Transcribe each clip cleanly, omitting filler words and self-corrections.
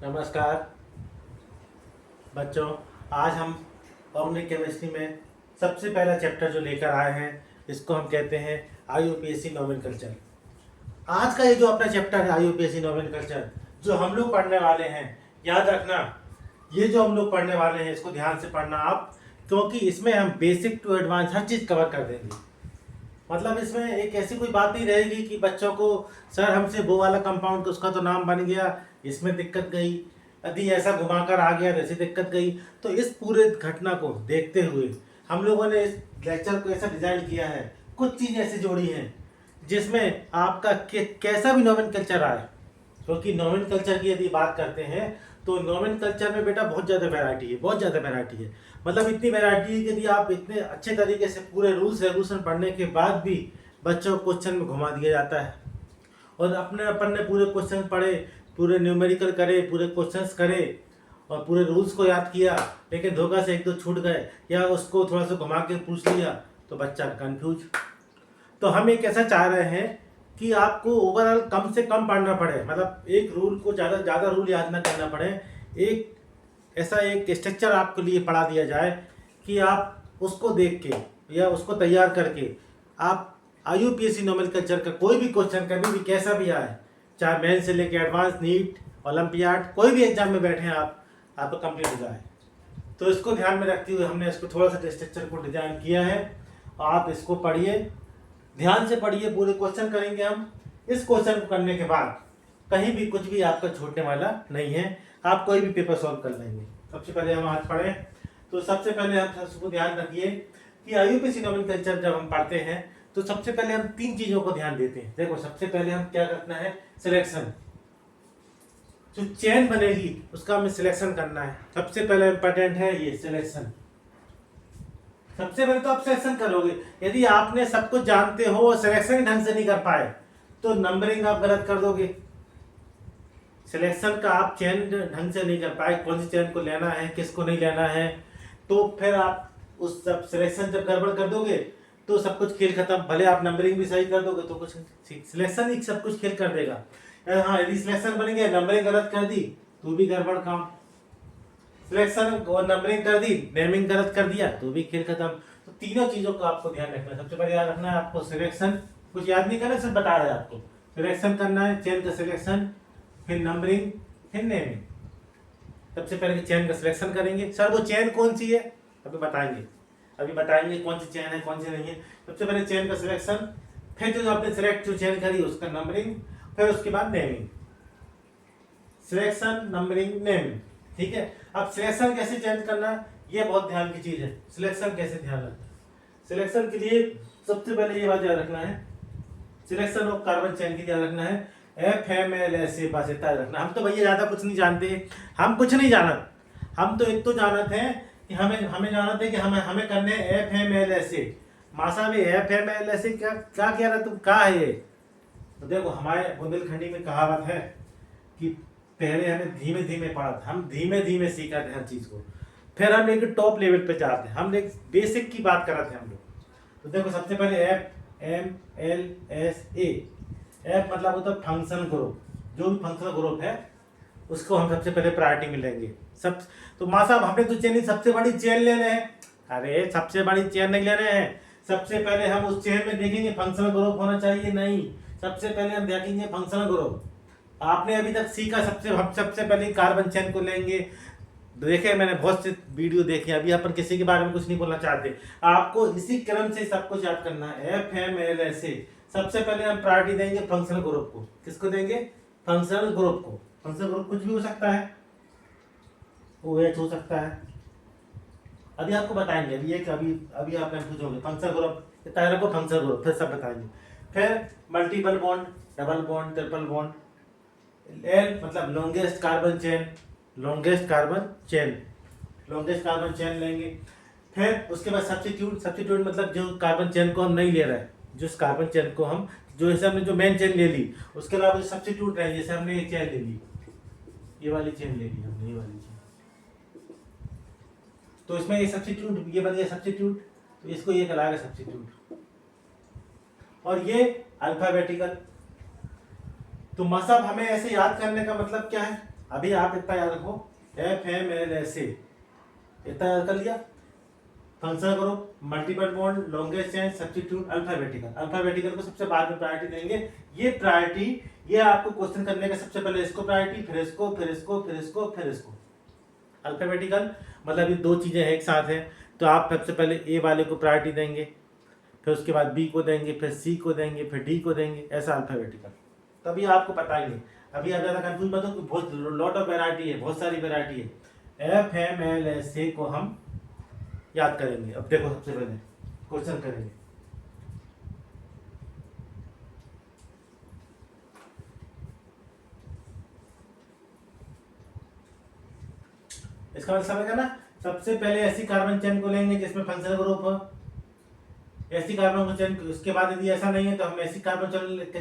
नमस्कार बच्चों। आज हम ऑर्गेनिक केमिस्ट्री में सबसे पहला चैप्टर जो लेकर आए हैं इसको हम कहते हैं आईयूपीएसी नोमेनक्लेचर। आज का ये जो अपना चैप्टर है आईयूपीएसी नोमेनक्लेचर जो हम लोग पढ़ने वाले हैं, याद रखना ये जो हम लोग पढ़ने वाले हैं इसको ध्यान से पढ़ना आप, क्योंकि इसमें हम बेसिक टू एडवांस हर चीज़ कवर कर देंगे। मतलब इसमें एक ऐसी कोई बात नहीं रहेगी कि बच्चों को सर हमसे वो वाला कंपाउंड उसका तो नाम बन गया, इसमें दिक्कत गई, यदि ऐसा घुमाकर आ गया जैसे दिक्कत गई। तो इस पूरे घटना को देखते हुए हम लोगों ने इस लेक्चर को ऐसा डिजाइन किया है, कुछ चीज़ ऐसी जोड़ी हैं जिसमें आपका कैसा भी नोमेनक्लेचर आए, क्योंकि नोमेनक्लेचर की यदि बात करते हैं तो नोमेनक्लेचर में बेटा बहुत ज़्यादा वैरायटी है, बहुत ज़्यादा वैरायटी है। मतलब इतनी वैरायटी है कि यदि आप इतने अच्छे तरीके से पूरे रूल्स रेगुलेशन पढ़ने के बाद भी बच्चों को क्वेश्चन में घुमा दिया जाता है। और अपने अपन ने पूरे क्वेश्चन पढ़े, पूरे न्यूमेरिकल करे, पूरे क्वेश्चंस करे और पूरे रूल्स को याद किया, लेकिन धोखा से एक दो छूट गए या उसको थोड़ा सा घुमा के पूछ लिया तो बच्चा कंफ्यूज। तो हम एक ऐसा चाह रहे हैं कि आपको ओवरऑल कम से कम पढ़ना पड़े, मतलब एक रूल को ज़्यादा रूल याद ना करना पड़े। एक ऐसा एक स्ट्रक्चर आपके लिए पढ़ा दिया जाए कि आप उसको देख के या उसको तैयार करके आप आईयूपीएसी नोमेनक्लेचर का कोई भी क्वेश्चन कभी भी कैसा भी आए, चाहे मेन से लेके एडवांस, नीट, ओलंपियाड, कोई भी एग्जाम में बैठे हैं आप कंप्लीट हो जाए। तो इसको ध्यान में रखते हुए हमने इसको थोड़ा सा स्ट्रक्चर को डिजाइन किया है। आप इसको पढ़िए, ध्यान से पढ़िए, पूरे क्वेश्चन करेंगे हम। इस क्वेश्चन को करने के बाद कहीं भी कुछ भी आपका छूटने वाला नहीं है, आप कोई भी पेपर सॉल्व कर लेंगे। सबसे पहले हम आज पढ़ें तो सबसे पहले हम सबको ध्यान रखिए कि आईयूपीएसी नोमेनक्लेचर जब हम पढ़ते हैं तो सबसे पहले हम तीन चीजों को ध्यान देते हैं। देखो सबसे पहले हम क्या करना है, सिलेक्शन। जो चेन बनेगी उसका हमें सिलेक्शन करना है। सबसे पहले इंपॉर्टेंट है ये सिलेक्शन। सबसे पहले तो आप सिलेक्शन करोगे। यदि आपने सब कुछ जानते हो और सिलेक्शन ढंग से नहीं कर पाए तो नंबरिंग आप गलत कर दोगे। सिलेक्शन का आप चेन ढंग से नहीं कर पाए, कौन सी चेन को लेना है किसको नहीं लेना है, तो फिर आप उस सब सिलेक्शन जब गड़बड़ कर दोगे तो सब कुछ खेल खत्म। भले आप नंबरिंग भी सही कर दोगे तो कुछ सिलेक्शन ही सब कुछ खेल कर देगा। हाँ, यदि सिलेक्शन बन गया, नंबरिंग गलत कर दी तो भी गड़बड़ काम। सिलेक्शन और नंबरिंग कर दी, नेमिंग गलत कर दिया तो भी खेल खत्म। तो तीनों चीजों का आपको ध्यान रखना है। सबसे पहले याद रखना है आपको सिलेक्शन, कुछ याद नहीं करना, सब बता रहे हैं आपको। सिलेक्शन करना है, चेन का सिलेक्शन, फिर नंबरिंग, फिर नेमिंग। सबसे पहले चेन का सिलेक्शन करेंगे। सर वो चेन कौन सी है, अभी बताएंगे कौन सी चेन है कौन सी नहीं है। सबसे पहले चेन का सिलेक्शन, फिर जो आपने सिलेक्ट जो चेन करी उसका नंबरिंग, फिर उसके बाद नेमिंग। सिलेक्शन, नंबरिंग, नेमिंग, ठीक है। अब सिलेक्शन कैसे चेंज करना, ये बहुत ध्यान की चीज है। सिलेक्शन कैसे ध्यान रखना, सिलेक्शन के लिए सबसे पहले ये बात याद रखना है, सिलेक्शन ऑफ कार्बन चेन की ध्यान रखना है। FMLSA बस इतना रखना। हम तो भैया ज्यादा कुछ नहीं जानते, हम कुछ नहीं जानत, हम तो एक तो जानते हैं कि हमें जानते हैं कि हमें करने FMLSA। मासा भी FMLSA क्या क्या कह रहा तुम, क्या है ये? तो देखो हमारे बुंदेलखंडी में कहावत है कि पहले हमें धीमे धीमे पढ़ा था, हम धीमे धीमे सीखा थे हर चीज को, फिर हम एक टॉप लेवल पे जाते हैं। हम एक बेसिक की बात कर रहे थे हम लोग। तो देखो सबसे पहले FMLSA। एफ मतलब होता है फंक्शन ग्रुप, जो भी फंक्शनल ग्रुप है उसको हम सबसे पहले प्रायोरिटी में लेंगे। सब तो माँ साहब हमने तो चेन सबसे बड़ी चेन लेने हैं। अरे सबसे बड़ी चेन नहीं लेने हैं, सबसे पहले हम उस चेन में देखेंगे फंक्शनल ग्रुप होना चाहिए नहीं, सबसे पहले हम देखेंगे फंक्शनल ग्रुप। आपने अभी तक सीखा हम सबसे पहले कार्बन चेन को लेंगे। देखे मैंने बहुत से वीडियो देखे, अभी अपन किसी के बारे में कुछ नहीं बोलना चाहते, आपको इसी क्रम से सब कुछ याद करना है। FMLSA सबसे पहले हम प्रायोरिटी देंगे फंक्शनल ग्रुप को। किसको देंगे, फंक्शनल ग्रुप को। फंक्शनल ग्रुप कुछ भी हो सकता है, OH हो सकता है, अभी आपको बताएंगे। अभी आप कंफ्यूज होंगे, फंक्शनल ग्रुप इतना को फंक्शनल ग्रुप फिर सब बताएंगे। फिर multiple bond, double bond, triple bond. L मतलब longest carbon chain, longest carbon chain लेंगे। फिर उसके बाद सब्स्टिट्यूट मतलब जो कार्बन चेन को हम नहीं ले रहे हैं, जिस कार्बन चेन को हम जैसे हमने जो मेन चेन ले ली उसके अलावा जो सब्स्टिट्यूट रहे, जैसे हमने ये चेन ले ली, ये वाली चेन ले ली हमने, ये वाली चेन, तो इसमें ये सब्स्टिट्यूट, ये बन गया सब्स्टिट्यूट, तो इसको ये कहलाएगा सब्स्टिट्यूट। और ये अल्फाबेटिकल। तो मतलब हमें ऐसे याद करने का मतलब क्या है, अभी आप इतना याद रखो, FMLSA इतना याद कर लिया। Functional group, multiple bond, longest chain, substitute, alphabetical. Alphabetical को सबसे बाद में प्रायोरिटी देंगे। ये प्रायोरिटी, ये आपको क्वेश्चन करने का सबसे पहले इसको प्रायोरिटी, फिर इसको, फिर इसको, फिर इसको, फिर इसको। अल्फाबेटिकल मतलब ये दो चीजें एक साथ है, तो आप सबसे पहले ए वाले को प्रायोरिटी देंगे, फिर उसके बाद बी को देंगे, फिर सी को देंगे, फिर डी को देंगे, ऐसा अल्फाबेटिकल। तभी आपको पता ही नहीं, अभी आप ज़्यादा कंफ्यूज मत हो कि बहुत लॉट ऑफ वेराइटी है, बहुत सारी वेराइटी है। FMLSA को हम याद करेंगे। अब देखो सबसे पहले क्वेश्चन करेंगे। इसका मतलब समझ ना, सबसे पहले ऐसी कार्बन चेन को लेंगे जिसमें फंक्शनल ग्रुप हो, ऐसी कार्बन को चेन। उसके बाद यदि ऐसा नहीं है तो हम ऐसी कार्बन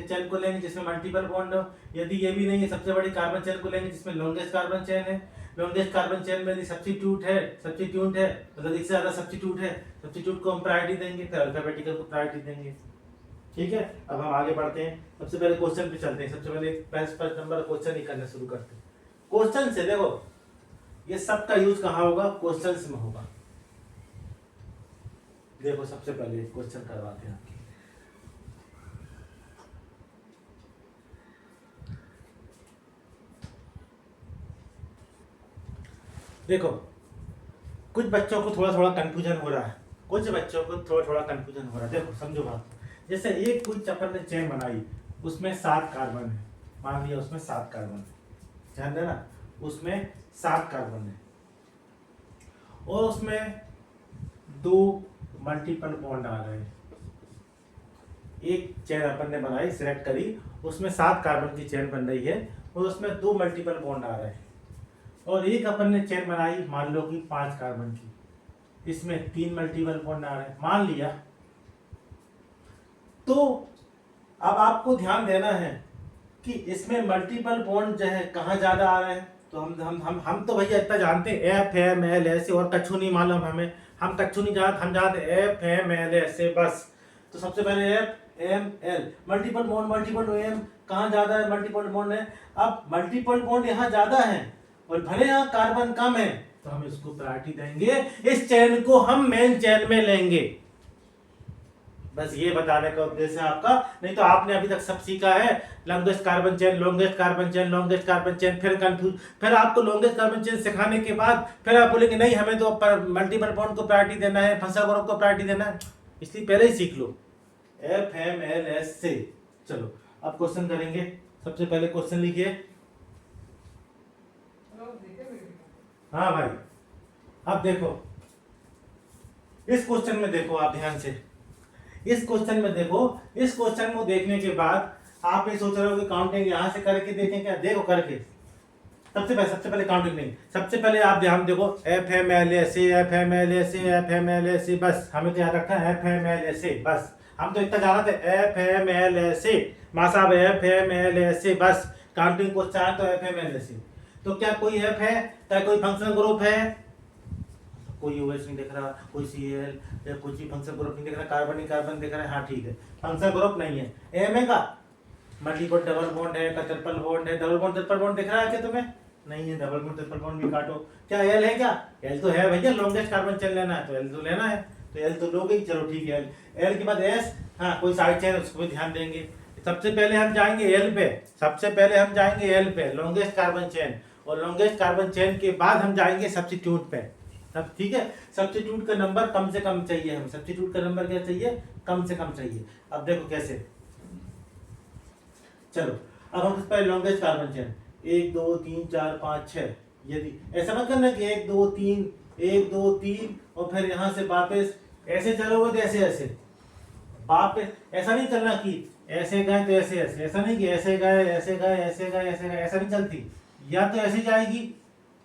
चेन को लेंगे जिसमें मल्टीपल बॉन्ड हो। यदि ये भी नहीं है, सबसे बड़ी कार्बन चेन को लेंगे जिसमें लॉन्गेस्ट कार्बन चेन है। लॉन्गेस्ट कार्बन चेन में यदि सब्स्टिट्यूट है मतलब एक से ज्यादा सब्स्टिट्यूट है, सब्स्टिट्यूट को हम प्रायोरिटी देंगे, फिर अल्फाबेटिकल को प्रायोरिटी देंगे। ठीक है, अब हम आगे बढ़ते हैं। सबसे पहले क्वेश्चन पे चलते हैं। सबसे पहले फर्स्ट नंबर क्वेश्चन ही करना शुरू करते हैं। क्वेश्चन से देखो, ये सब का यूज कहाँ होगा? क्वेश्चंस में होगा। देखो सबसे पहले क्वेश्चन करवाते हैं आपके। देखो कुछ बच्चों को थोड़ा थोड़ा कंफ्यूजन हो रहा है, कुछ बच्चों को थोड़ा थोड़ा कंफ्यूजन हो रहा है। देखो समझो बात, जैसे एक कुछ अपन ने चेन बनाई, उसमें 7 कार्बन है, मान लिया उसमें 7 कार्बन है, ध्यान देना उसमें 7 कार्बन है, और उसमें 2 मल्टीपल बॉन्ड आ रहे हैं। एक चेन अपन ने बनाई, सिलेक्ट करी, उसमें 7 कार्बन की चेन बन रही है और उसमें 2 मल्टीपल बॉन्ड आ रहे हैं। और एक अपन ने चेन बनाई, मान लो कि 5 कार्बन की, इसमें 3 मल्टीपल बॉन्ड आ रहे हैं, मान लिया। तो अब आपको ध्यान देना है कि इसमें मल्टीपल बॉन्ड जो है कहाँ ज्यादा आ रहे हैं। तो हम तो भैया इतना जानते हैं, FMLSA, और कछु नहीं मालूम हमें, हम कछु नहीं जानते, हम जानते FMLSA बस। तो सबसे पहले FML, मल्टीपल बॉन्ड एम कहाँ ज्यादा है? मल्टीपल बॉन्ड है। अब मल्टीपल बॉन्ड यहाँ ज्यादा है और भले यहाँ कार्बन कम है, तो हम इसको प्रायोरिटी देंगे, इस चेन को हम मेन चेन में लेंगे। बस ये बताने का उद्देश्य है आपका। नहीं तो आपने अभी तक सब सीखा है, longest carbon chain, longest carbon chain, longest carbon chain, फिर कंफ्यूज, फिर आपको लॉन्गेस्ट कार्बन चेन सिखाने के बाद फिर आप बोलेंगे नहीं हमें तो मल्टीपल बॉन्ड को प्रायोरिटी देना है, फंक्शनल ग्रुप को प्रायोरिटी देना है, इसलिए पहले ही सीख लो FMLSA। चलो अब क्वेश्चन करेंगे। सबसे पहले क्वेश्चन लिखिए। हाँ भाई, अब देखो इस क्वेश्चन में देखो, आप ध्यान से इस क्वेश्चन में देखो। इस क्वेश्चन को देखने के बाद आप ये सोच रहे हो कि काउंटिंग यहां से करके देखें क्या? देखो करके, सबसे पहले काउंटिंग नहीं, सबसे पहले आप ध्यान देखो, FMLSA FMLSA FMLSA, बस हमें तो याद रखना है FMLSA, बस हम तो इतना जाना थे FMLSA, माँ साहब FMLSA, बस काउंटिंग को चाहे तो FMLSA। तो क्या कोई F है? क्या कोई फंक्शनल ग्रुप है? कोई OH नहीं दिख रहा, कोई Cl या कुछ भी फंक्शनल ग्रुप नहीं दिख रहा, कार्बन ही कार्बन दिख रहा है। हाँ ठीक है, फंक्शनल ग्रुप नहीं है। M है का मल्टीपल डबल बॉन्ड है, का ट्रिपल बॉन्ड है, डबल बॉन्ड ट्रिपल बॉन्ड दिख रहा है क्या तुम्हें? नहीं है, डबल बॉन्ड ट्रिपल बॉन्ड भी काटो। क्या L है? क्या L तो है भैया, लॉन्गेस्ट कार्बन चेन लेना है तो L तो लेना है, तो L तो लोगे। चलो ठीक है, L के बाद S, हाँ कोई साइड चेन, उसको भी ध्यान देंगे। सबसे पहले हम जाएंगे L पे, सबसे पहले हम जाएंगे L पे, लॉन्गेस्ट कार्बन चेन, और लॉन्गेस्ट कार्बन चेन के बाद हम जाएंगे सब्स्टिट्यूट पे। तब ठीक है, सब्स्टिट्यूट का नंबर कम से कम चाहिए हमें, सब्स्टिट्यूट का नंबर क्या चाहिए? कम से कम चाहिए। अब देखो कैसे, चलो अब हम पहले लॉन्गेस्ट कार्बन चेन 1 2 3 4 5 6, यदि ऐसा मत करना कि 1 2 3 1 2 3 और फिर यहाँ से वापस ऐसे चलोगे तो ऐसे ऐसे वापस, ऐसा नहीं चलना कि ऐसे गए तो ऐसे ऐसे, ऐसा नहीं कि ऐसे गए ऐसे गए ऐसे गए ऐसे गए, ऐसा नहीं चलती। या तो ऐसी जाएगी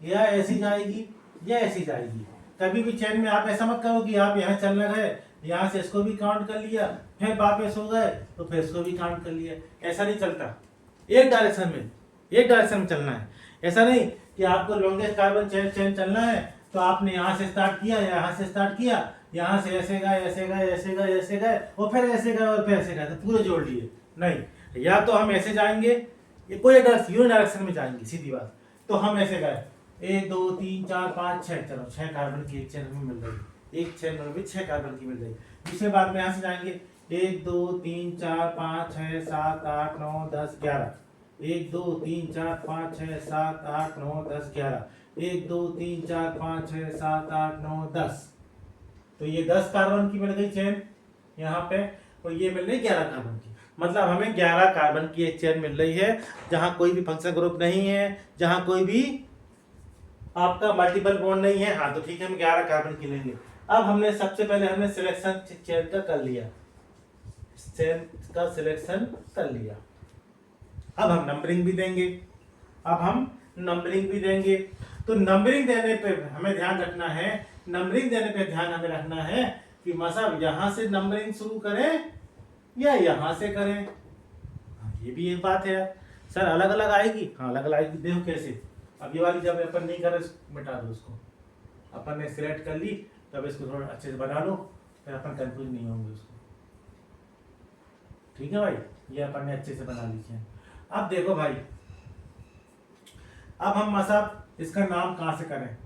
या ऐसी जाएगी या ऐसी जाएगी। कभी भी चेन में आप ऐसा मत करो कि आप यहाँ चलने गए, यहाँ से इसको भी काउंट कर लिया, फिर वापस हो गए तो फिर इसको भी काउंट कर लिया, ऐसा नहीं चलता। एक डायरेक्शन में चलना है। ऐसा नहीं कि आपको लॉन्गेस्ट कार्बन चेन चलना है तो आपने यहाँ से स्टार्ट किया, यहाँ से स्टार्ट किया, यहाँ से ऐसे गए ऐसे गए ऐसे गए ऐसे गए और फिर ऐसे गए और फिर ऐसे गए, तो पूरे जोड़ लिए। नहीं, या तो हम ऐसे जाएंगे, ये कोई डायरेक्शन में जाएंगे, सीधी बात। तो हम ऐसे गए 1 2 3 4 5 6, चलो 6 कार्बन की एक चेन हमें मिल रही, एक चेन में भी 6 कार्बन की मिल रही। दूसरे बार में यहाँ से जाएंगे 1 2 3 4 5 6 7 8 9 10 11, 1 2 3 4 5 6 7 8 9 10 11, 1 2 3 4 5 6 7 8 9 10। तो ये 10 कार्बन की मिल गई चेन यहाँ पे, और ये मिल रही 11 कार्बन की। मतलब हमें 11 कार्बन की एक चेन मिल रही है जहां कोई भी फंक्शनल ग्रुप नहीं है, जहां कोई भी आपका मल्टीपल बॉन्ड नहीं है। हाँ तो ठीक है, हम 11 कार्बन की लेंगे। अब हमने सबसे पहले हमने सिलेक्शन चेन का कर लिया, चेन का सिलेक्शन कर लिया। अब हम नंबरिंग भी देंगे, अब हम नंबरिंग भी देंगे। तो नंबरिंग देने पे हमें ध्यान रखना है, नंबरिंग देने पे ध्यान हमें रखना है कि मतलब यहां से नंबरिंग शुरू करें या यहां से करें। ये भी एक बात है यार, सर अलग अलग आएगी। हाँ अलग अलग आएगी, देखो कैसे। अब ये वाली जब अपन नहीं कर रहे मिटा दो उसको, अपन ने सिलेक्ट कर ली, तब इसको थोड़ा अच्छे से बना लो, फिर अपन कंफ्यूज नहीं होंगे उसको। ठीक है भाई, ये अपन ने अच्छे से बना लीजिए। अब देखो भाई, अब हम मतलब इसका नाम कहाँ से करें,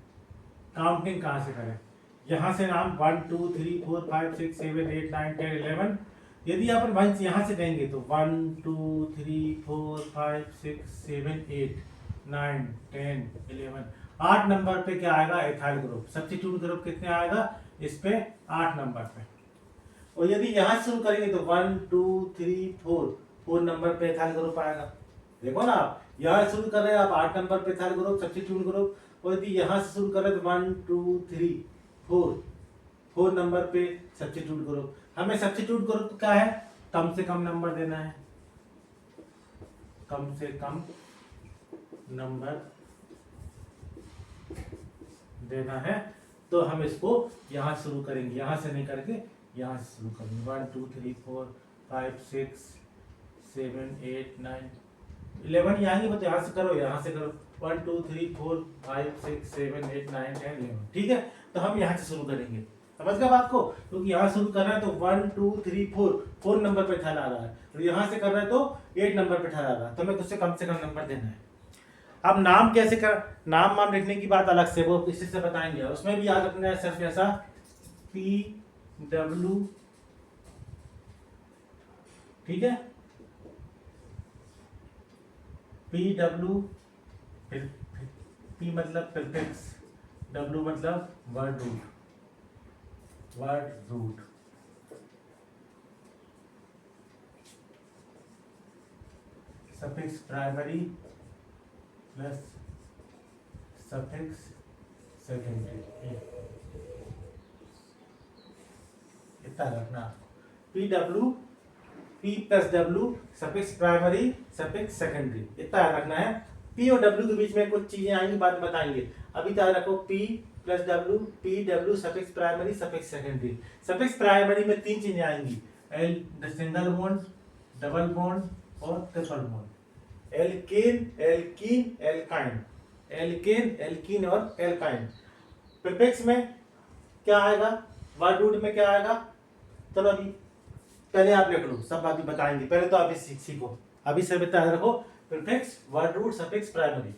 काउंटिंग कहाँ से करें। यहाँ से नाम 1 2 3 4 5 6 7 8 9 10 11। यदि अपन वन यहाँ से देंगे तो 1 2 3 4 5 6 7 8 9 10 11। 8 नंबर पे क्या आएगा, एथाइल ग्रुप। सब्स्टिट्यूट ग्रुप कितने आएगा इस पे, 8 नंबर पे। और यदि यहाँ से शुरू करेंगे तो 1 2 3 4 नंबर पे एथाइल ग्रुप आएगा। देखो ना, आप यहाँ शुरू कर रहे हैं आप 8 नंबर पे एथाइल ग्रुप, सब्स्टिट्यूट ग्रुप। और यदि यहाँ से शुरू कर रहे हैं तो 1 2 3 4 नंबर पे सब्स्टिट्यूट ग्रुप। हमें सब्स्टिट्यूट ग्रुप क्या है, कम से कम नंबर देना है, कम से कम नंबर देना है। तो हम इसको यहाँ शुरू करेंगे, यहाँ से नहीं करके यहाँ से शुरू करेंगे। 1 2 3 4 5 6 7 8 9 11 यहाँ ही, यहाँ से करो, यहाँ से करो। 1 2 3 4 5 6 7 8 9 10 11। ठीक है, तो हम यहाँ से शुरू करेंगे, समझ गए बात को। क्योंकि यहाँ शुरू कर रहा है तो 1 2 3 4 नंबर पे ठहरा रहा है, और यहाँ से कर रहा है तो 8 नंबर पे ठहरा रहा है। तो हमें उससे कम से कम नंबर देना है। अब नाम कैसे कर, नाम वाम लिखने की बात अलग से, वो किसी से बताएंगे। और उसमें भी याद रखना है सिर्फ ऐसा PW, ठीक है, PW, P मतलब प्रीफिक्स, W मतलब word root, word root. Suffix primary plus suffix secondary, इतना रखना। PW, P plus W, suffix primary suffix secondary, इतना रखना है। P और W के बीच में कुछ चीजें आएंगी, बाद में बताएंगे। अभी तक रखो P plus W, PW suffix primary suffix secondary. Suffix primary में 3 चीजें आएंगी, सिंगल बॉन्ड, डबल बॉन्ड और triple bond. Alkane, alkene, alkyne, alkane, alkene और एल्काइन। प्रीफिक्स में क्या आएगा, वर्ड रूट में क्या आएगा, चलो अभी पहले आप लिख लो, सब अभी बताएंगे। पहले तो आप सीखो, अभी से बता रखो prefix, word root, suffix, primary.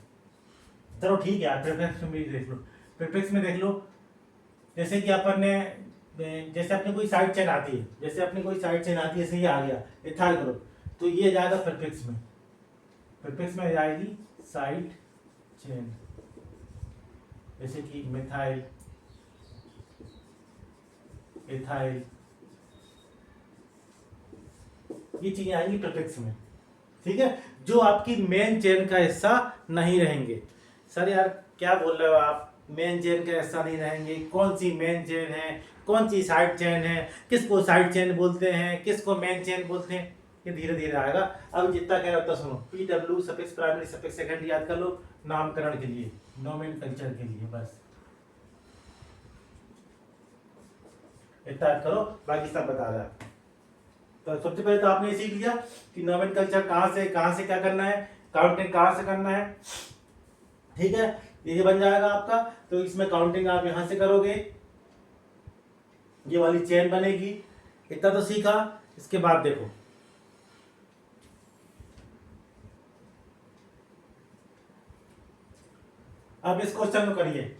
चलो ठीक है, आप प्रीफिक्स में भी देख लो। प्रीफिक्स में देख लो, जैसे कि अपन ने, जैसे अपनी कोई साइड चेन आती है, जैसे अपनी कोई साइड चेन आती है, जैसे ये आ गया एथाइल ग्रुप, तो ये जाएगा प्रीफिक्स में। प्रीफिक्स में जाएगी साइड चेन, जैसे कि मिथाइल, एथाइल, ये चीजें आएंगी प्रीफिक्स में। ठीक है, जो आपकी मेन चेन का हिस्सा नहीं रहेंगे। सर यार क्या बोल रहे हो आप, मेन चेन का हिस्सा नहीं रहेंगे, कौन सी मेन चेन है, कौन सी साइड चेन है, किसको साइड चेन बोलते हैं, किसको मेन चेन बोलते हैं, ये धीरे धीरे आएगा। अब जितना कह रहा उतना सुनो। PW suffix primary suffix secondary याद कर लो, नामकरण के लिए, नोमेनक्लेचर के लिए, बस इतना याद करो, बाकी सब बता रहा है। तो सबसे पहले तो आपने ये सीख लिया कि नोमेनक्लेचर कहाँ से क्या करना है, काउंटिंग कहाँ से करना है। ठीक है, ये बन जाएगा आपका। तो इसमें काउंटिंग आप यहां से करोगे, ये वाली चेन बनेगी। इतना तो सीखा। इसके बाद देखो, अब इस क्वेश्चन को करिए।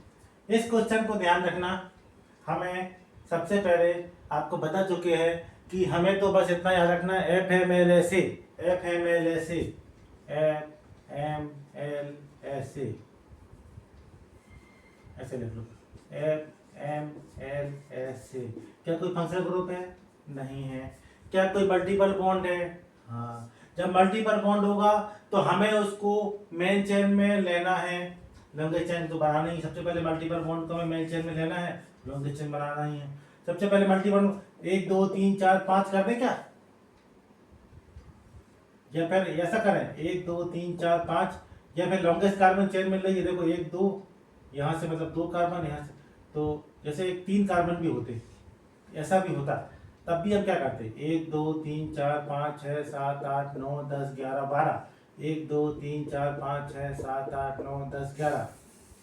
इस क्वेश्चन को ध्यान रखना, हमें सबसे पहले आपको बता चुके हैं कि हमें तो बस इतना याद रखना है, F M L S A, F M L S A, F M L S A, ऐसे लिख लो, F M L S A. क्या कोई फंक्शनल ग्रुप है? नहीं है। क्या कोई मल्टीपल बॉन्ड है? हाँ। जब मल्टीपल बॉन्ड होगा तो हमें उसको मेन चेन में लेना है, लॉन्गेस्ट चेन तो बनाना ही। सबसे पहले मल्टीपल बॉन्ड को हमें मेन चेन में लेना है, लॉन्गेस्ट चेन बनाना ही है। सबसे पहले मल्टीपल 1 2 3 4 5 कर दें क्या, या फिर ऐसा करें 1 2 3 4 5, या फिर लॉन्गेस्ट कार्बन चेन मिल रही है, देखो 1 2 यहाँ से, मतलब 2 कार्बन यहाँ से, तो जैसे 3 कार्बन भी होते, ऐसा भी होता, तब भी हम क्या करते, 1 2 3 4 5 6 7 8 9 10 11 12, 1 2 3 4 5 6 7 8 9 10 11।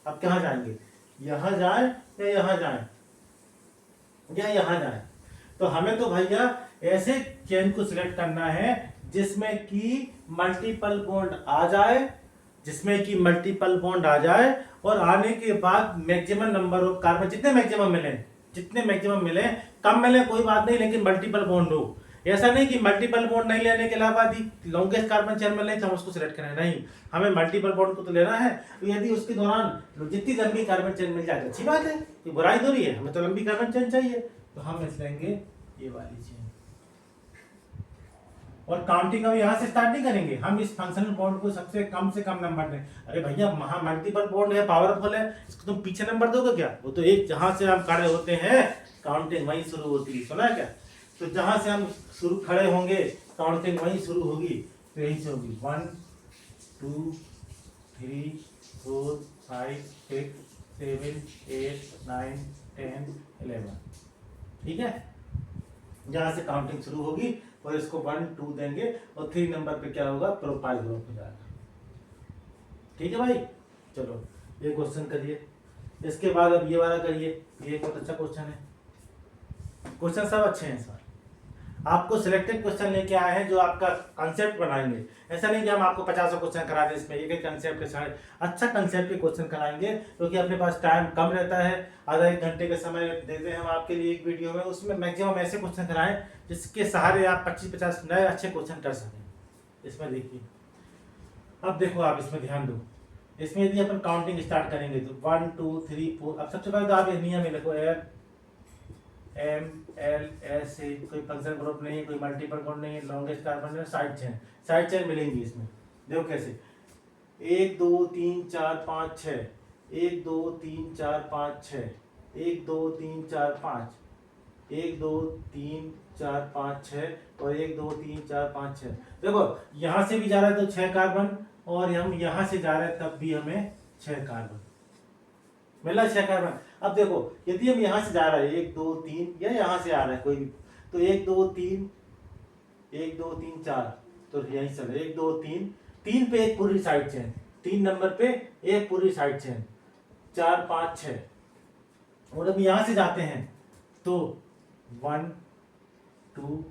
अब कहाँ जाएंगे, यहाँ जाए या यहाँ जाए, या यहाँ जाए? तो हमें तो भैया ऐसे चेन को सिलेक्ट करना है जिसमें कि मल्टीपल बॉन्ड आ जाए, जिसमें कि मल्टीपल बॉन्ड आ जाए, और आने के बाद मैक्सिमम नंबर ऑफ कार्बन जितने मैक्सिमम मिले, जितने मैक्सिमम मिले, कम मिले कोई बात नहीं, लेकिन मल्टीपल बॉन्ड हो। ऐसा नहीं कि मल्टीपल बॉन्ड नहीं लेने के अलावा भी लॉन्गेस्ट कार्बन चेन मिल रही तो हम उसको सिलेक्ट करें, नहीं, हमें मल्टीपल बॉन्ड को तो लेना है। तो यदि उसके दौरान जितनी लंबी कार्बन चेन मिल जाए तो अच्छी बात है, कोई बुराई तो नहीं है, हमें तो लंबी कार्बन चेन चाहिए, तो हम इस लेंगे ये वाली चेन। और काउंटिंग अब यहाँ से स्टार्ट नहीं करेंगे, हम इस फंक्शनल बॉन्ड को सबसे कम से कम नंबर दें। अरे भैया महा मल्टीपल बॉन्ड है, पावरफुल है, इसको तुम पीछे नंबर दोगे क्या? वो तो एक जहां से हम खड़े होते हैं काउंटिंग वहीं शुरू होती है, सुना है क्या? तो जहां से हम शुरू खड़े होंगे काउंटिंग वहीं शुरू होगी, तो यहीं से होगी 1 2 3 4 5 6 7 8 9 10 11, ठीक है? जहां से काउंटिंग शुरू होगी और इसको 1 2 देंगे, और 3 नंबर पे क्या होगा, प्रोपाइल ग्रुप हो जाएगा। ठीक है भाई, चलो ये क्वेश्चन करिए। इसके बाद अब ये वाला करिए, ये बहुत अच्छा क्वेश्चन है। क्वेश्चन सब अच्छे हैं सर, आपको सिलेक्टेड क्वेश्चन लेके आए हैं जो आपका कंसेप्ट बनाएंगे। ऐसा नहीं कि हम आपको 50 क्वेश्चन करा दें, इसमें एक कंसेप्ट के साथ अच्छा कंसेप्ट के क्वेश्चन कराएंगे, क्योंकि अपने पास टाइम कम रहता है, आधा 1 घंटे का समय देते हैं हम आपके लिए एक वीडियो में, उसमें मैक्सिमम ऐसे क्वेश्चन कराएं जिसके सहारे आप 25-50 नए अच्छे क्वेश्चन कर सकें। इसमें देखिए, अब देखो आप इसमें ध्यान दो, इसमें यदि अपन काउंटिंग स्टार्ट करेंगे तो 1 2 3 4, अब सबसे पहले तो आप नियम में लिखो F M L S A, कोई फंक्शनल ग्रुप नहीं है, कोई मल्टीपल बॉन्ड नहीं है, लॉन्गेस्ट कार्बन है, साइड चेन मिलेंगी इसमें। देखो कैसे, 1 2 3 4 5 6, 1 2 3 4 5 6, 1 2 3 4 5, 1 2 3 4 5 6, और 1 2 3 4 5 6। देखो यहाँ से भी जा रहा है तो 6 कार्बन, और हम यहाँ से जा रहे हैं तब भी हमें 6 कार्बन मिला, 6 कार्बन। अब देखो यदि हम यहाँ से जा रहे हैं 1 2 3, या यहाँ से आ रहा है कोई भी, तो 1 2 3 1 2 3 4, तो यही चल 1 2 3 3 पे एक पूरी साइड चेन, 3 नंबर पे एक पूरी साइड चेन, 4 5 6, और अब यहाँ से जाते हैं तो 1 2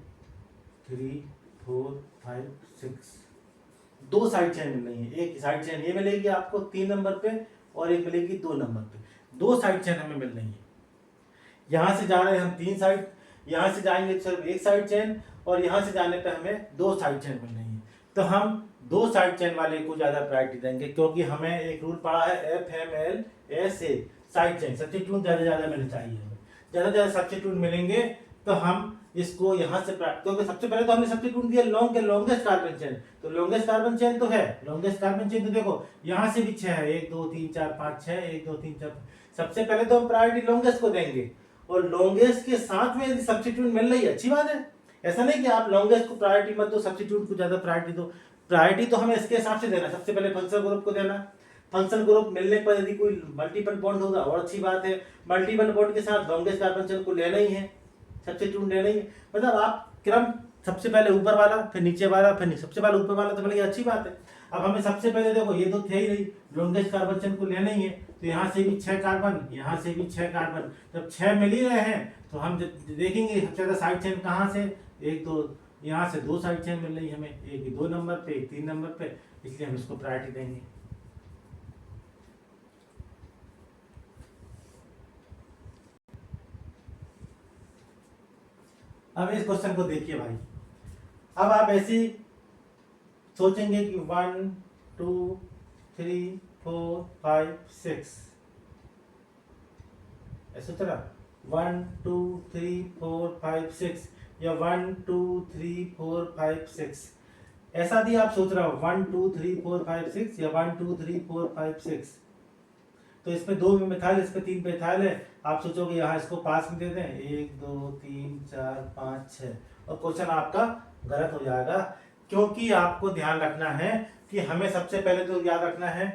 3 4 5 6, 2 साइड चेन मिल रही है। एक साइड चेन ये मिलेगी आपको 3 नंबर पे, और एक मिलेगी 2 नंबर पे, 2 साइड चेन हमें मिल रही है। यहाँ से जा रहे हैं हम 3 साइड, यहाँ से जाएंगे सिर्फ 1 साइड चेन, और यहाँ से जाने पे हमें 2 साइड चेन मिल रही है। तो हम 2 साइड चेन वाले को ज़्यादा प्रायोरिटी देंगे, क्योंकि हमें एक रूल पड़ा है F M L S A, side chain substitute ज़्यादा मिलने चाहिए, हमें ज़्यादा सब्स्टिट्यूट मिलेंगे तो हम इसको यहाँ से प्राप्त, क्योंकि सबसे पहले तो हमने सब्स्टिट्यूट दिया लॉन्गेस्ट कार्बन चेन, तो लॉन्गेस्ट कार्बन चेन तो है, लॉन्गेस्ट कार्बन चेन तो देखो यहाँ से भी 6 है, 1 2 3 4 5 6, 1 2 3 4, सबसे पहले तो हम प्रायोरिटी लॉन्गेस्ट को देंगे, और लॉन्गेस्ट के साथ में यदि सब्स्टिट्यूट मिल रही है अच्छी बात है। ऐसा नहीं कि आप लॉन्गेस्ट को प्रायोरिटी मत दो, सब्स्टिट्यूट को ज़्यादा प्रायोरिटी दो, प्रायोरिटी तो हमें इसके हिसाब से देना, सबसे पहले फंक्शनल ग्रुप को देना। फंक्शनल ग्रुप मिलने पर यदि कोई मल्टीपल बॉन्ड होगा और अच्छी बात है, मल्टीपल बॉन्ड के साथ लॉन्गेस्ट कार्बन चेन को लेना ही है, सब्स्टिट्यूट लेना ही है, मतलब आप क्रम सबसे पहले ऊपर वाला, फिर नीचे वाला, फिर सबसे पहले ऊपर वाला, तो मिल गया, अच्छी बात है। अब हमें सबसे पहले देखो ये तो थे ही नहीं, लॉन्गेस्ट कार्बन चेन को लेना ही है, तो यहाँ से भी 6 कार्बन, यहाँ से भी 6 कार्बन, जब 6 मिल ही रहे हैं तो हम देखेंगे सबसे ज़्यादा साइड चेन कहाँ से, एक तो यहाँ से 2 साइड चेन मिल रही है हमें, एक 2 नंबर पे, एक 3 नंबर पे, इसलिए हम इसको प्रायोरिटी देंगे। अब इस क्वेश्चन को देखिए भाई, अब आप ऐसे सोचेंगे कि 1 2 3 4 5 6, ऐसे तरह 1 2 3 4 5 6 या 1 2 3 4 5 6, ऐसा भी आप सोच रहे हो 1 2 3 4 5 6 या 1 2 3 4 5 6, तो इसमें 2 मिथाइल, इसमें 3 मिथाइल है। आप सोचोगे यहाँ इसको पास में दे दें 1 2 3 4 5 6, और क्वेश्चन आपका गलत हो जाएगा, क्योंकि आपको ध्यान रखना है कि हमें सबसे पहले तो याद रखना है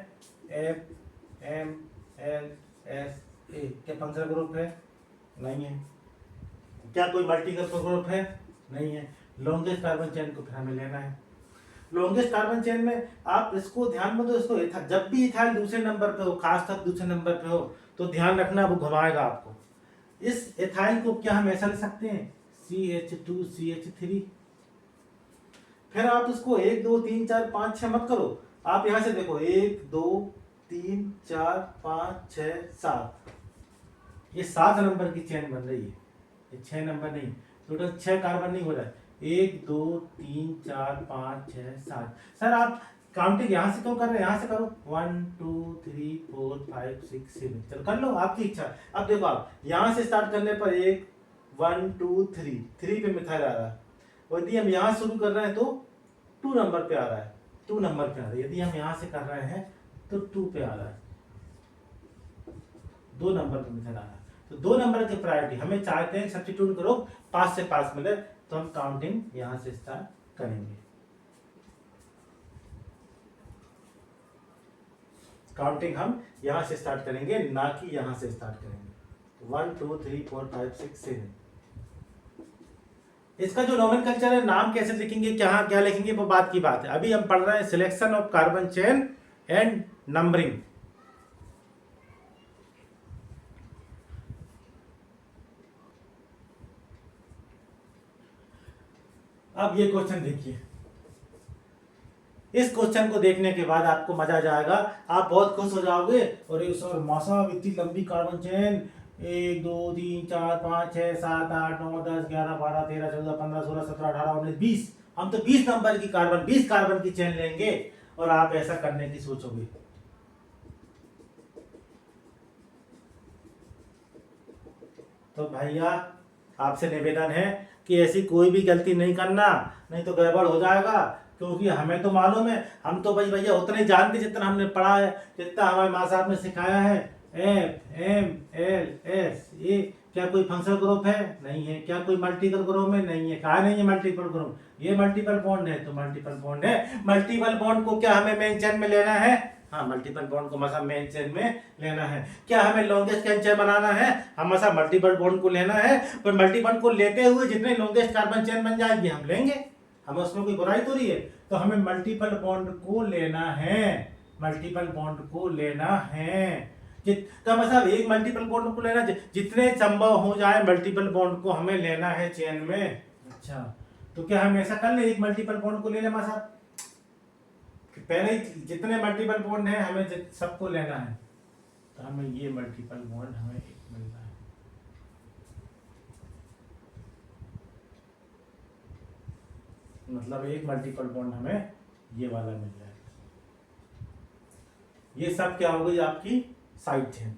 F M L S A, क्या फंक्शनल ग्रुप है? नहीं है। क्या कोई मल्टीपल ग्रुप है? नहीं है। लॉन्गेस्ट कार्बन चेन को फिर हमें लेना है। लॉन्गेस्ट कार्बन चेन में आप इसको ध्यान में दो, इसको जब भी इथाइल दूसरे नंबर पे हो, खासकर दूसरे नंबर पे हो, तो ध्यान रखना वो घुमाएगा आपको। इस इथाइल को क्या हम ऐसा लिख सकते हैं CH2CH3, फिर आप इसको 1 2 3 4 5 6 मत करो, आप यहां से देखो 1 2 3 4 5 6 7, ये 7 नंबर की चेन बन रही है, ये 6 नंबर नहीं, टोटल 6 कार्बन नहीं हो रहा है। 1 2 3 4 5 6 7। सर आप काउंटिंग यहाँ से क्यों कर रहे हैं? यहाँ से करो 1 2 3 4 5 6 7, चलो कर लो, आपकी इच्छा। अब देखो आप यहाँ से स्टार्ट करने पर 1 1 2 3 पे मिथाइल आ रहा है, और यदि हम यहाँ शुरू कर रहे हैं तो 2 नंबर पे आ रहा है, 2 नंबर पे आ रहा है। यदि हम यहाँ से कर रहे हैं तो 2 पे आ रहा है, 2 नंबर पे मिथाइल आ रहा है। तो 2 नंबर की प्रायोरिटी हमें चाहते हैं सब्स्टिट्यूट करो 5 से 5 मिले, तो हम काउंटिंग यहां से स्टार्ट करेंगे। काउंटिंग हम यहां से स्टार्ट करेंगे, ना कि यहां से स्टार्ट करेंगे। 1 2 3 4 5 6 7। इसका जो नोमेनक्लेचर है, नाम कैसे लिखेंगे, क्या लिखेंगे, वो बात की बात है। अभी हम पढ़ रहे हैं selection of carbon chain and numbering. अब ये क्वेश्चन देखिए, इस क्वेश्चन को देखने के बाद आपको मजा आ जाएगा, आप बहुत खुश हो जाओगे। और ये सर मासा इतनी लंबी कार्बन चेन, 1 2 3 4 5 6 7 8 9 10 11 12 13 14 15 16 17 18 19 20, हम तो 20 नंबर की कार्बन, 20 कार्बन की चेन लेंगे, और आप ऐसा करने की सोचोगे। तो भैया आपसे निवेदन है कि ऐसी कोई भी गलती नहीं करना, नहीं तो गड़बड़ हो जाएगा। क्योंकि हमें तो मालूम है, हम तो भाई भैया उतना ही जानते जितना हमने पढ़ा है, जितना हमारे माँ साहब ने सिखाया है। F M L S A, क्या कोई फंक्शनल ग्रुप है? नहीं है। क्या कोई मल्टीपल ग्रुप है? नहीं है। कहा नहीं है मल्टीपल ग्रुप, ये मल्टीपल बॉन्ड है तो मल्टीपल बॉन्ड है। मल्टीपल बॉन्ड को क्या हमें मेन चेन में लेना है? हाँ, मल्टीपल बॉन्ड को मसा मेन चेन में लेना है। क्या हमें लॉन्गेस्ट चेन बनाना है? हम मसा मल्टीपल बॉन्ड को लेना है, पर मल्टीपल को लेते हुए जितने लॉन्गेस्ट कार्बन चेन बन जाएगी हम लेंगे, हमें उसमें कोई बुराई तो नहीं है। तो हमें मल्टीपल बॉन्ड को लेना है, मल्टीपल बॉन्ड को लेना है। का मतलब एक मल्टीपल बॉन्ड को लेना, जितने संभव हो जाए मल्टीपल बॉन्ड को हमें लेना है चेन में। अच्छा, तो क्या हम ऐसा कर ले, एक मल्टीपल बॉन्ड को ले लें मसा, पहले जितने मल्टीपल बॉन्ड है हमें सबको लेना है, तो हमें ये मल्टीपल बॉन्ड हमें एक मिलना है। मतलब एक मल्टीपल बॉन्ड हमें ये वाला मिल जाए। ये सब क्या हो गई आपकी साइड चेन।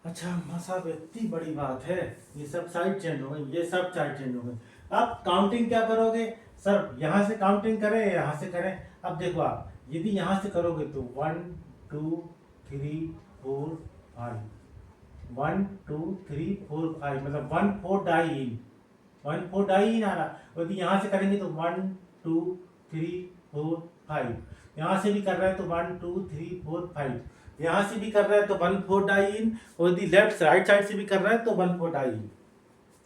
अच्छा साहब इतनी बड़ी बात है, ये सब साइड चेन हो गई, ये सब साइड चेन हो गई। अब काउंटिंग क्या करोगे? सर यहां से काउंटिंग करें, यहां से करें? अब देखो आप यदि यहां से करोगे तो 1 2 3 4 5, 1 2 3 4 5, मतलब 1 4 डाई इन, 1 4 डाई इन आ रहा। यदि यहां से करेंगे तो 1 2 3 4 5, यहां से भी कर रहे हैं तो 1 2 3 4 5, यहां से भी कर रहे हैं तो 1 4 डाई इन, और यदि लेफ्ट राइट साइड से भी कर रहे हैं तो 1 4 डाई इन।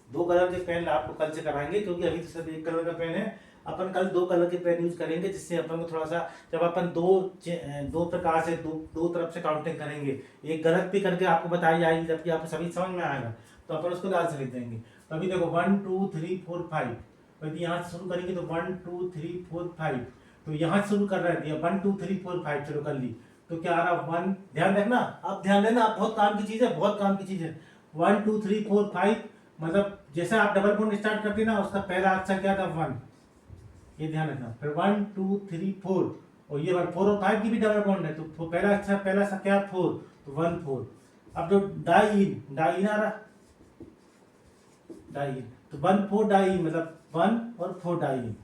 2 कलर के पेन आपको कल से कराएंगे, क्योंकि अभी तो सिर्फ 1 कलर का पेन है। अपन कल 2 कलर के पेन यूज करेंगे, जिससे अपन को थोड़ा सा, जब अपन दो प्रकार से दो तरफ से काउंटिंग करेंगे, एक गलत भी करके आपको बताई जाएगी, जबकि आपको सभी समझ में आएगा, तो अपन उसको लाल से लिख देंगे। तो अभी देखो 1 2 3 4 5, यदि यहाँ से शुरू करेंगे तो 1 2 3 4 5, तो यहाँ से शुरू कर रहे थे 1 2 3 4 5 शुरू कर ली, तो क्या आ रहा 1, ध्यान रखना, आप ध्यान देना, आप बहुत काम की चीज है, बहुत काम की चीज है। 1 2 3 4 5, मतलब जैसे आप डबल बॉन्ड स्टार्ट करते ना, उसका पहला अक्षर क्या था, 1, ये ध्यान रखना। फिर 1 2 3 4, और ये 4 और 5 की भी डबल बॉन्ड है, तो पहला अक्षर पहला सा क्या 4, तो 1 4। अब जो डाइन आ रहा, डाइन, तो 1 4 डाइन मतलब 1 और 4 डाइन।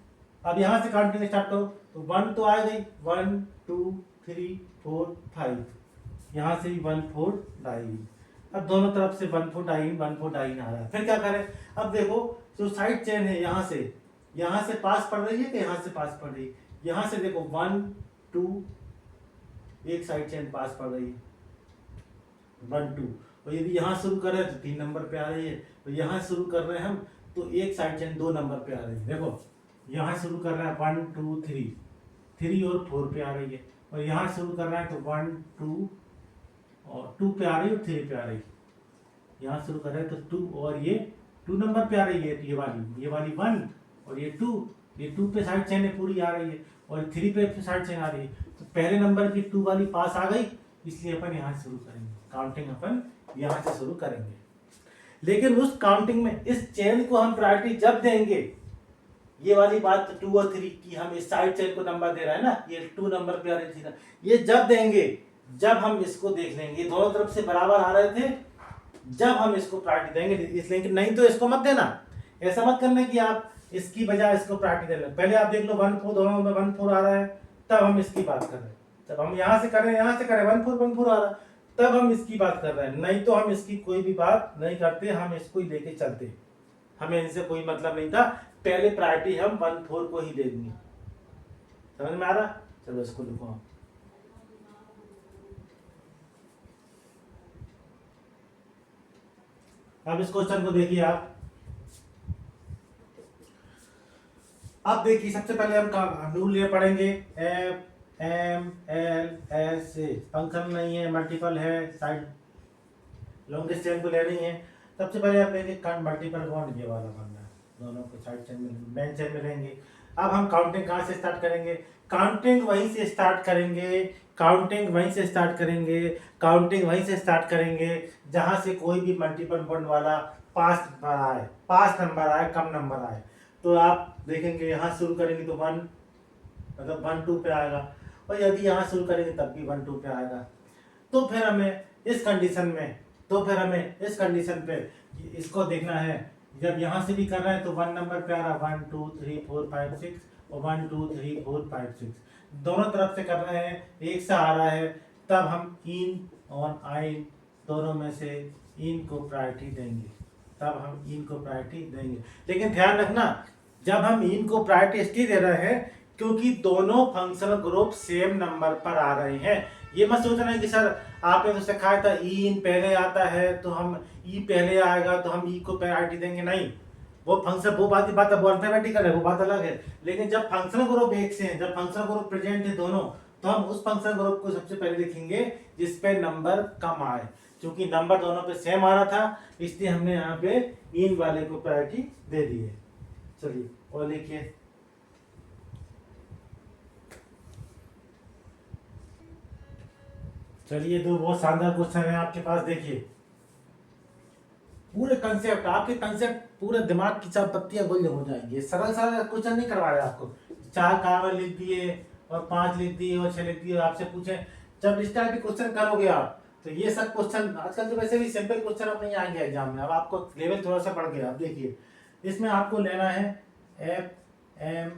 अब यहाँ से काउंटिंग स्टार्ट करो, तो 1 तो आ गई, 1 2 3 4 5, यहाँ से भी 1 4 डाइन। अब दोनों तरफ से 1 4 डाइन 1 4 डाइन आ रहा है। फिर क्या करें, अब देखो जो साइड चेन है, यहाँ से पास पड़ रही है कि यहाँ से पास पड़ रही है, यहाँ से देखो 1 2, एक साइड चेन पास पड़ रही है 1 2, और यदि यहाँ शुरू कर रहे हैं तो 3 नंबर पे आ रही है, तो यहाँ शुरू कर रहे हैं हम तो एक साइड चेन 2 नंबर पे आ रही है। देखो यहाँ शुरू कर रहे हैं 1 2 3, 3 और 4 पे आ रही है, और यहाँ शुरू कर रहे हैं तो 1 2 और 2 पे आ रही है और 3 पे आ रही है। यहाँ शुरू कर रहे हैं तो 2 और ये 2 नंबर पे आ रही है, तो ये वाली 1 और ये 2, ये 2 पे साइड चेन पूरी आ रही है, और 3 पे साइड चेन आ रही है। तो पहले नंबर की 2 वाली पास आ गई, इसलिए अपन यहाँ से शुरू करेंगे, काउंटिंग अपन यहाँ से शुरू करेंगे। लेकिन उस काउंटिंग में इस चेन को हम प्रायोरिटी जब देंगे, ये वाली बात 2 और 3 की, हम इस साइड चेन को नंबर दे रहे हैं ना, ये 2 नंबर पे आ रही थी ना, ये जब देंगे जब हम इसको देख लेंगे दोनों तरफ से बराबर आ रहे थे, जब हम इसको प्रायोरिटी देंगे। इसलिए कि नहीं तो इसको मत देना, ऐसा मत करना कि आप इसकी बजाय इसको प्रायोरिटी दे लो। पहले आप देख लो 1 4, दोनों में 1 4 आ रहा है, तब हम इसकी बात कर रहे हैं। जब हम यहाँ से करें 1 4 आ रहा है, तब हम इसकी बात कर रहे हैं। नहीं तो हम इसकी कोई भी बात नहीं करते, हम इसको ही लेके चलते, हमें इनसे कोई मतलब नहीं था। पहले प्रायोरिटी हम 1 4 को ही दे देंगे। समझ में आ रहा? चलो इसको लिखो हम। अब इस क्वेश्चन को देखिए आप। अब देखिए सबसे पहले हम रूल ये पढ़ेंगे, F M L S A, function नहीं है, मल्टीपल है, साइड लॉन्गेस्ट चेन को लेनी है। सबसे पहले आप लेंगे मल्टीपल बॉन्ड, ये वाला बनना है, दोनों को साइड चेन में मेन चेन में लेंगे। अब हम काउंटिंग कहाँ से स्टार्ट करेंगे, काउंटिंग वहीं से स्टार्ट करेंगे, काउंटिंग वहीं से स्टार्ट करेंगे, काउंटिंग वहीं से स्टार्ट करेंगे जहाँ से कोई भी मल्टीपल बॉन्ड वाला पास नंबर आए, कम नंबर आए। तो आप देखेंगे यहाँ शुरू करेंगे तो 1 मतलब 1 2 पे आएगा, और यदि यहाँ शुरू करेंगे तब भी 1 2 पे आएगा। तो फिर हमें इस कंडीशन पे इसको देखना है। जब यहाँ से भी कर रहे हैं तो 1 नंबर पे आ रहा है, 1 2 3 4 5 6, और 1 2 3 4 5 6 दोनों तरफ से कर रहे हैं, एक सा आ रहा है, तब हम इन और आइन दोनों में से इन को प्रायोरिटी देंगे। लेकिन ध्यान रखना, जब हम इन को प्रायोरिटी इसलिए दे रहे हैं क्योंकि दोनों फंक्शनल ग्रुप सेम नंबर पर आ रहे हैं। ये मत सोचना है कि सर आपने तो सिखाया था इन पहले आता है तो हम ई पहले आएगा तो हम ई को प्रायोरिटी देंगे, नहीं। वो फंक्शन वो अल्टरनेटिकल है, वो बात अलग है। लेकिन जब फंक्शनल ग्रुप एक से हैं, जब फंक्शनल ग्रुप प्रेजेंट है दोनों, तो हम उस फंक्शनल ग्रुप को सबसे पहले लिखेंगे जिस पे नंबर कम आए। क्योंकि नंबर दोनों पे सेम आ रहा था, इसलिए हमने यहाँ पे इन वाले को प्रायोरिटी दे दी है। चलिए और लिखिए, चलिए दो बहुत शानदार क्वेश्चन है आपके पास। देखिए पूरे कंसेप्ट, आपके कंसेप्ट पूरे दिमाग की चार पत्तियां गुल हो जाएंगी। सरल क्वेश्चन नहीं करवा रहे आपको, 4 कागज लिख दिए और 5 लिख दिए और 6 लिख दिए, आपसे पूछे जब इस टाइप के क्वेश्चन करोगे आप तो ये सब क्वेश्चन आजकल तो वैसे भी सिंपल क्वेश्चन अब नहीं आएंगे एग्जाम में। अब आपको लेवल थोड़ा सा बढ़ गया। अब देखिए इसमें आपको लेना है F M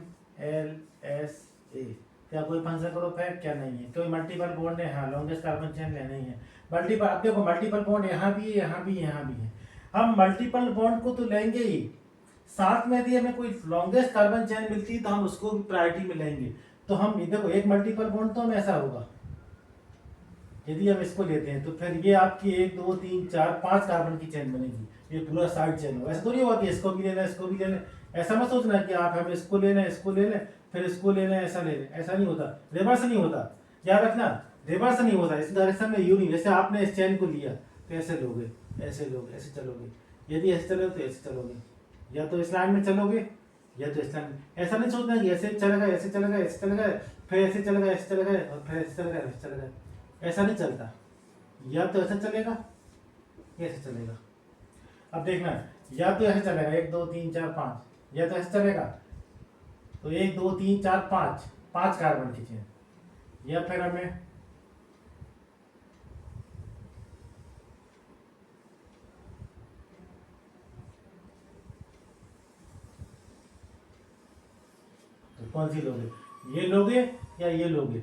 L S A, क्या कोई फंक्शन ग्रुप है, क्या नहीं है, कोई मल्टीपल बॉन्ड है, हाँ लॉन्गेस्ट कार्बन चेन लेना ही है। मल्टीपल, अब देखो मल्टीपल बॉन्ड यहाँ भी है, यहाँ भी, यहाँ भी है, हम मल्टीपल बॉन्ड को तो लेंगे ही, साथ में यदि हमें कोई लॉन्गेस्ट कार्बन चेन मिलती है तो हम उसको भी प्रायोरिटी में लेंगे। तो हम देखो एक मल्टीपल बॉन्ड तो हम ऐसा होगा, यदि हम इसको लेते हैं तो फिर ये आपकी 1 2 3 4 5 कार्बन की चेन बनेगी, ये पूरा साइड चेन होगा। ऐसा तो नहीं होगा कि इसको भी लेना इसको भी लेना, ऐसा मत सोचना कि आप हम इसको लेना इसको ले लें फिर इसको लेना ऐसा ले लें, ऐसा नहीं होता, रिवर्स नहीं होता, याद रखना रिवर्स नहीं होता। इस डायरेक्शन में यू नहीं, जैसे आपने इस चेन को लिया तो ऐसे लोगे, ऐसे लोगे, ऐसे चलोगे, यदि ऐसे चलोगे तो ऐसे चलोगे, या तो इस लाइन में चलोगे या तो इस लाइन में। ऐसा नहीं सोचना कि ऐसे चलेगा ऐसे चलेगा ऐसे चलेगा फिर ऐसे चलेगा ऐसे चलेगा और फिर ऐसे चलेगा ऐसे चलेगा, ऐसा नहीं चलता। या तो ऐसा चलेगा या ऐसे चलेगा। अब देखना या तो ऐसे चलेगा 1 2 3 4 5, या तो ऐसे चलेगा। तो 1 2 3 4 5, 5 कार्बन की चेन। या फिर हमें तो कौन सी लोगे, ये लोगे या ये लोगे?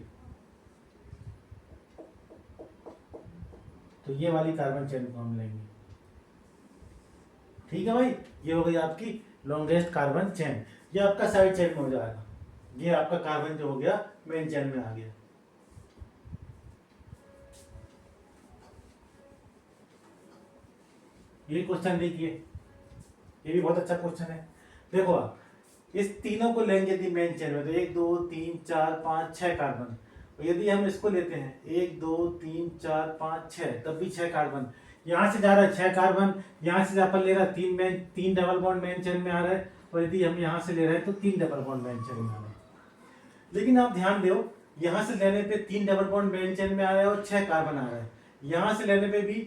तो ये वाली कार्बन चेन को हम लेंगे। ठीक है भाई, ये हो गई आपकी लॉन्गेस्ट कार्बन चेन। ये आपका साइड चेन में हो जाएगा। ये आपका कार्बन जो हो गया मेन चेन में आ गया। ये क्वेश्चन देखिए, ये भी बहुत अच्छा क्वेश्चन है। देखो आप इस तीनों को लेंगे यदि मेन चेन में, तो 1 2 3 4 5 6 कार्बन। यदि हम इसको लेते हैं 1 2 3 4 5 6, तब भी 6 कार्बन। यहाँ से जा रहा है 6 कार्बन, यहाँ से अपन ले रहा है 3 डबल बॉन्ड मेन चेन में आ रहा है, और यदि हम यहाँ से ले रहे हैं तो 3 डबल बॉन्ड मेन चेन में आ रहा है। लेकिन आप ध्यान दो, यहाँ से लेने पे 3 डबल बॉन्ड मेन चेन में आ रहा है और 6 कार्बन आ रहा है। यहाँ से लेने पे भी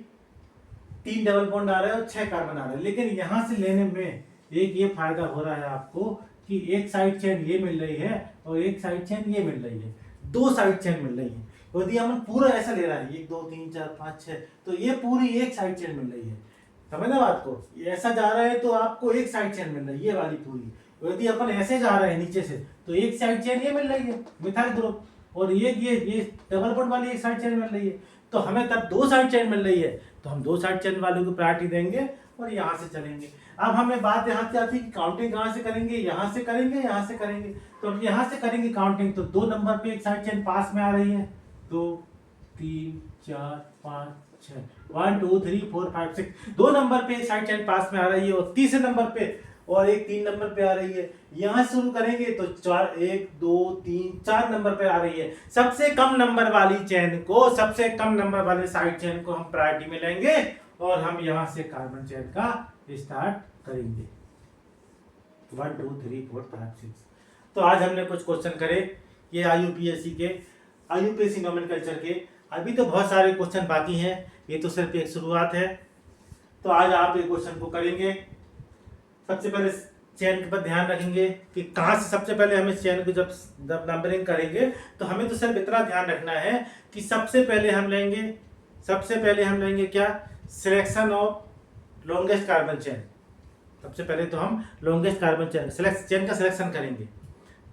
3 डबल बॉन्ड आ रहा है और 6 कार्बन आ रहा है। लेकिन यहाँ से लेने में एक ये फायदा हो रहा है आपको कि एक साइड चेन ये मिल रही है और एक साइड चेन ये मिल रही है, 2 साइड चेन मिल रही है। यदि हम पूरा ऐसा ले रहा है 1 2 3 4 5 6, तो ये पूरी एक साइड चेन मिल रही है। समझना बात को, ऐसा जा रहा है तो आपको एक साइड चेन मिल रही है, ये वाली पूरी। यदि अपन ऐसे जा रहे हैं नीचे से, तो एक साइड चेन ये मिल रही है मिथाइल ग्रुप, और ये डबल बॉन्ड वाली एक साइड चेन मिल रही है। तो हमें तब 2 साइड चेन मिल रही है, तो हम 2 साइड चेन वालों को प्रायोरिटी देंगे और यहाँ से चलेंगे। अब हमें बात यहाँ से आती है कि काउंटिंग कहाँ से करेंगे, यहाँ से करेंगे, यहाँ से करेंगे। तो हम यहाँ से करेंगे काउंटिंग, तो 2 नंबर पे एक साइड चेन पास में आ रही है, 2 3 4 5 6, 1 2 3 4 5 6, 2 नंबर पे एक साइड चेन पास में आ रही है, और तीसरे नंबर पे और एक 3 नंबर पे आ रही है। यहाँ से शुरू करेंगे तो 4 1 2 3 4 नंबर पे आ रही है। सबसे कम नंबर वाली चेन को, सबसे कम नंबर वाले साइड चेन को हम प्रायोरिटी में लेंगे, और हम यहाँ से कार्बन चेन का स्टार्ट करेंगे। 1 2 3 4 5 6। तो आज हमने कुछ क्वेश्चन करे, ये आईयूपीएससी नोमेनक्लेचर के। अभी तो बहुत सारे क्वेश्चन बाकी हैं, ये तो सिर्फ एक शुरुआत है। तो आज आप ये क्वेश्चन को करेंगे। सबसे पहले चेन पर ध्यान रखेंगे कि कहाँ से सबसे पहले हमें चेन को जब नंबरिंग करेंगे, तो हमें तो सिर्फ इतना ध्यान रखना है कि सबसे पहले हम लेंगे क्या, selection of longest carbon chain. सबसे पहले तो हम लॉन्गेस्ट कार्बन चेन का सिलेक्शन करेंगे,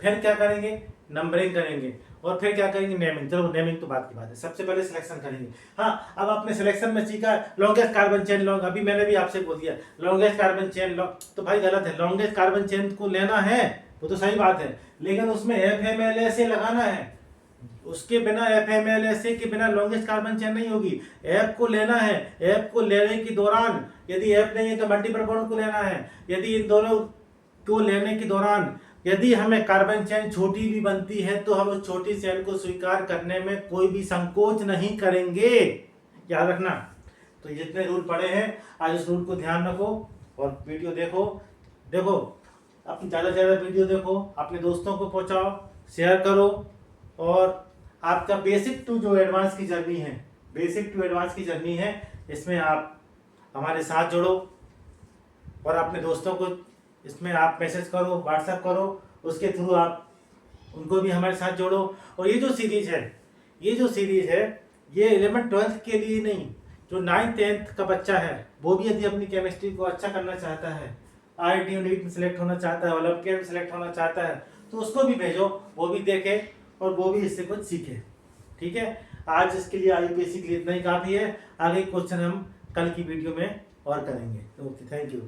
फिर क्या करेंगे, नंबरिंग करेंगे, और फिर क्या करेंगे, नेमिंग। चलो नेमिंग तो बात की बात है, सबसे पहले सिलेक्शन करेंगे। हाँ, अब आपने सिलेक्शन में सीखा लॉन्गेस्ट कार्बन चेन अभी मैंने भी आपसे बोल दिया लॉन्गेस्ट कार्बन चेन तो भाई गलत है। लॉन्गेस्ट कार्बन चेन को लेना है वो तो सही बात है, लेकिन उसमें FMLA लगाना है। उसके बिना FMLA के बिना लॉन्गेस्ट कार्बन चेन नहीं होगी। एफ को लेना है, एफ को लेने के दौरान यदि एफ नहीं है तो मल्टीपल बॉन्ड को लेना है। यदि इन दोनों को लेने के दौरान यदि हमें कार्बन चेन छोटी भी बनती है, तो हम उस छोटी चेन को स्वीकार करने में कोई भी संकोच नहीं करेंगे, याद रखना। तो जितने रूल पड़े हैं आज इस रूल को ध्यान रखो और वीडियो देखो अपनी ज़्यादा से ज़्यादा वीडियो देखो, अपने दोस्तों को पहुंचाओ, शेयर करो, और आपका बेसिक टू जो एडवांस की जर्नी है, इसमें आप हमारे साथ जुड़ो और अपने दोस्तों को इसमें आप मैसेज करो, व्हाट्सएप करो, उसके थ्रू आप उनको भी हमारे साथ जोड़ो। और ये जो सीरीज है ये 11th 12th के लिए नहीं, जो 9th 10th का बच्चा है वो भी यदि अपनी केमिस्ट्री को अच्छा करना चाहता है, IIT नीट में सिलेक्ट होना चाहता है, ओलंपियाड में सिलेक्ट होना चाहता है, तो उसको भी भेजो, वो भी देखे और वो भी इससे कुछ सीखे। ठीक है, आज इसके लिए IUPAC के लिए इतना ही काफ़ी है। आगे क्वेश्चन हम कल की वीडियो में और करेंगे। Okay, thank you.